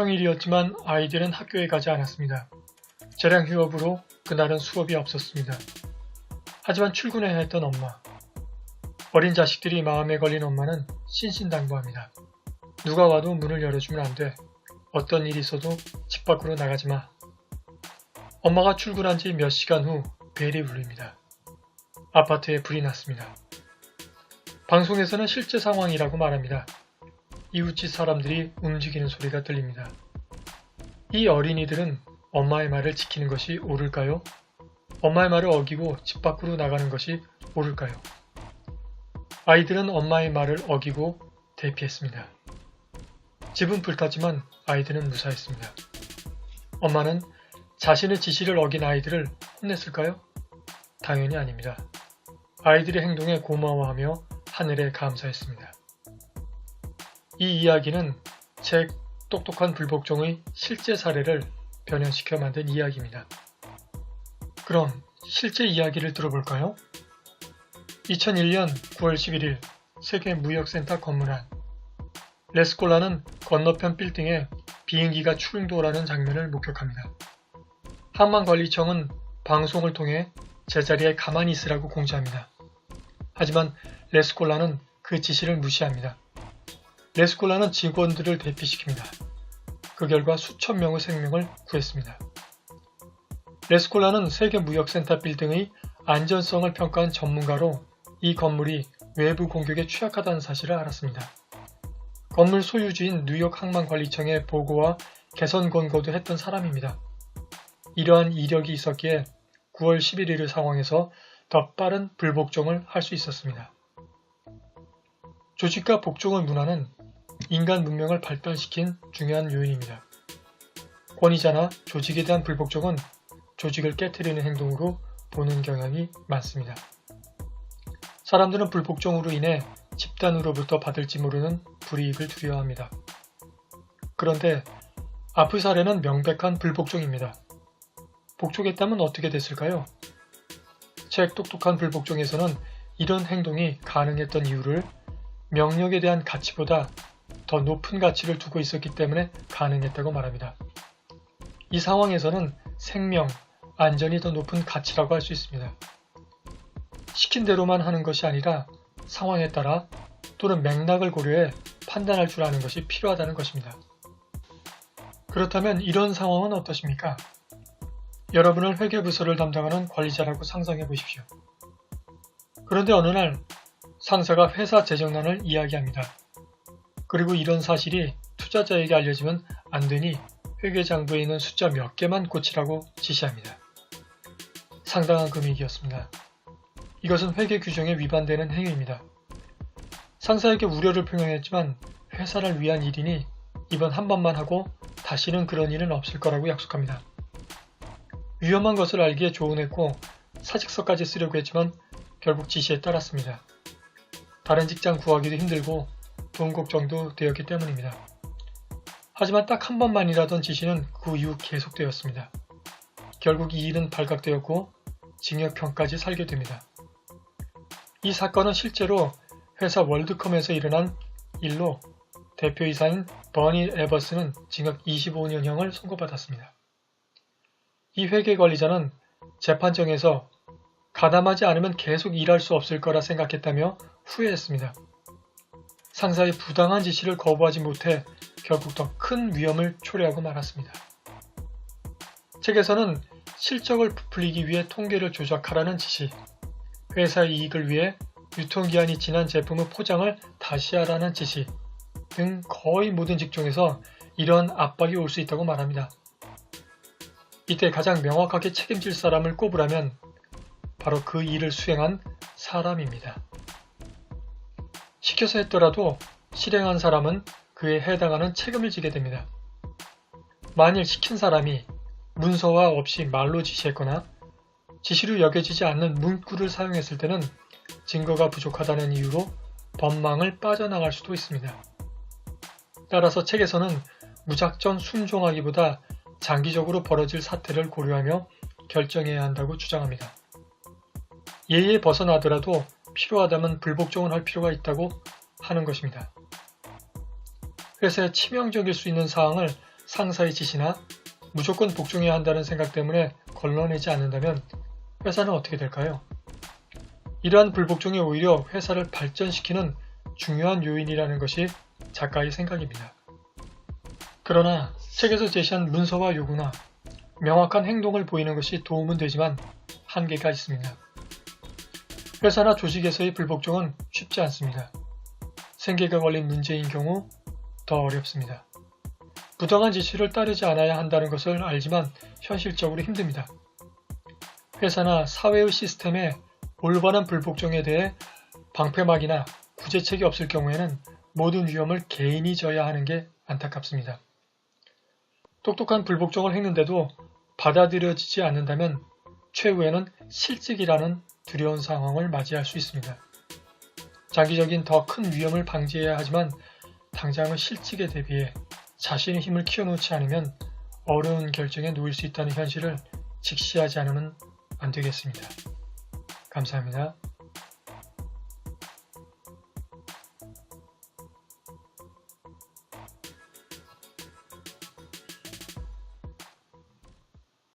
평일이었지만 아이들은 학교에 가지 않았습니다. 재량 휴업으로 그날은 수업이 없었습니다. 하지만 출근해야 했던 엄마. 어린 자식들이 마음에 걸린 엄마는 신신당부합니다. 누가 와도 문을 열어주면 안 돼. 어떤 일이 있어도 집 밖으로 나가지 마. 엄마가 출근한 지 몇 시간 후 벨이 울립니다. 아파트에 불이 났습니다. 방송에서는 실제 상황이라고 말합니다. 이웃집 사람들이 움직이는 소리가 들립니다. 이 어린이들은 엄마의 말을 지키는 것이 옳을까요? 엄마의 말을 어기고 집 밖으로 나가는 것이 옳을까요? 아이들은 엄마의 말을 어기고 대피했습니다. 집은 불탔지만 아이들은 무사했습니다. 엄마는 자신의 지시를 어긴 아이들을 혼냈을까요? 당연히 아닙니다. 아이들의 행동에 고마워하며 하늘에 감사했습니다. 이 이야기는 책 똑똑한 불복종의 실제 사례를 변형시켜 만든 이야기입니다. 그럼 실제 이야기를 들어볼까요? 2001년 9월 11일 세계무역센터 건물 안 레스콜라는 건너편 빌딩에 비행기가 충돌하는 장면을 목격합니다. 항만관리청은 방송을 통해 제자리에 가만히 있으라고 공지합니다. 하지만 레스콜라는 그 지시를 무시합니다. 레스콜라는 직원들을 대피시킵니다. 그 결과 수천 명의 생명을 구했습니다. 레스콜라는 세계무역센터 빌딩의 안전성을 평가한 전문가로 이 건물이 외부 공격에 취약하다는 사실을 알았습니다. 건물 소유주인 뉴욕 항만관리청에 보고와 개선 권고도 했던 사람입니다. 이러한 이력이 있었기에 9월 11일의 상황에서 더 빠른 불복종을 할 수 있었습니다. 조직과 복종의 문화는 인간 문명을 발달시킨 중요한 요인입니다. 권위자나 조직에 대한 불복종은 조직을 깨트리는 행동으로 보는 경향이 많습니다. 사람들은 불복종으로 인해 집단으로부터 받을지 모르는 불이익을 두려워합니다. 그런데 앞의 사례는 명백한 불복종입니다. 복종했다면 어떻게 됐을까요? 책 똑똑한 불복종에서는 이런 행동이 가능했던 이유를 명령에 대한 가치보다 더 높은 가치를 두고 있었기 때문에 가능했다고 말합니다. 이 상황에서는 생명, 안전이 더 높은 가치라고 할 수 있습니다. 시킨 대로만 하는 것이 아니라 상황에 따라 또는 맥락을 고려해 판단할 줄 아는 것이 필요하다는 것입니다. 그렇다면 이런 상황은 어떠십니까? 여러분을 회계부서를 담당하는 관리자라고 상상해 보십시오. 그런데 어느 날 상사가 회사 재정난을 이야기합니다. 그리고 이런 사실이 투자자에게 알려지면 안 되니 회계장부에 있는 숫자 몇 개만 고치라고 지시합니다. 상당한 금액이었습니다. 이것은 회계 규정에 위반되는 행위입니다. 상사에게 우려를 표명했지만 회사를 위한 일이니 이번 한 번만 하고 다시는 그런 일은 없을 거라고 약속합니다. 위험한 것을 알기에 조언했고 사직서까지 쓰려고 했지만 결국 지시에 따랐습니다. 다른 직장 구하기도 힘들고 돈 걱정도 되었기 때문입니다. 하지만 딱 한 번만이라던 지시는 그 이후 계속되었습니다. 결국 이 일은 발각되었고 징역형까지 살게 됩니다. 이 사건은 실제로 회사 월드컴에서 일어난 일로 대표이사인 버니 에버스는 징역 25년형을 선고받았습니다. 이 회계관리자는 재판정에서 가담하지 않으면 계속 일할 수 없을 거라 생각했다며 후회했습니다. 상사의 부당한 지시를 거부하지 못해 결국 더 큰 위험을 초래하고 말았습니다. 책에서는 실적을 부풀리기 위해 통계를 조작하라는 지시, 회사의 이익을 위해 유통기한이 지난 제품의 포장을 다시 하라는 지시 등 거의 모든 직종에서 이런 압박이 올 수 있다고 말합니다. 이때 가장 명확하게 책임질 사람을 꼽으라면 바로 그 일을 수행한 사람입니다. 시켜서 했더라도 실행한 사람은 그에 해당하는 책임을 지게 됩니다. 만일 시킨 사람이 문서화 없이 말로 지시했거나 지시로 여겨지지 않는 문구를 사용했을 때는 증거가 부족하다는 이유로 법망을 빠져나갈 수도 있습니다. 따라서 책에서는 무작정 순종하기보다 장기적으로 벌어질 사태를 고려하며 결정해야 한다고 주장합니다. 예의에 벗어나더라도 필요하다면 불복종을 할 필요가 있다고 하는 것입니다. 회사에 치명적일 수 있는 사항을 상사의 지시나 무조건 복종해야 한다는 생각 때문에 걸러내지 않는다면 회사는 어떻게 될까요? 이러한 불복종이 오히려 회사를 발전시키는 중요한 요인이라는 것이 작가의 생각입니다. 그러나 책에서 제시한 문서와 요구나 명확한 행동을 보이는 것이 도움은 되지만 한계가 있습니다. 회사나 조직에서의 불복종은 쉽지 않습니다. 생계가 걸린 문제인 경우 더 어렵습니다. 부당한 지시를 따르지 않아야 한다는 것을 알지만 현실적으로 힘듭니다. 회사나 사회의 시스템에 올바른 불복종에 대해 방패막이나 구제책이 없을 경우에는 모든 위험을 개인이 져야 하는 게 안타깝습니다. 똑똑한 불복종을 했는데도 받아들여지지 않는다면 최후에는 실직이라는 두려운 상황을 맞이할 수 있습니다. 장기적인 더 큰 위험을 방지해야 하지만 당장의 실직에 대비해 자신의 힘을 키워놓지 않으면 어려운 결정에 놓일 수 있다는 현실을 직시하지 않으면 안 되겠습니다. 감사합니다.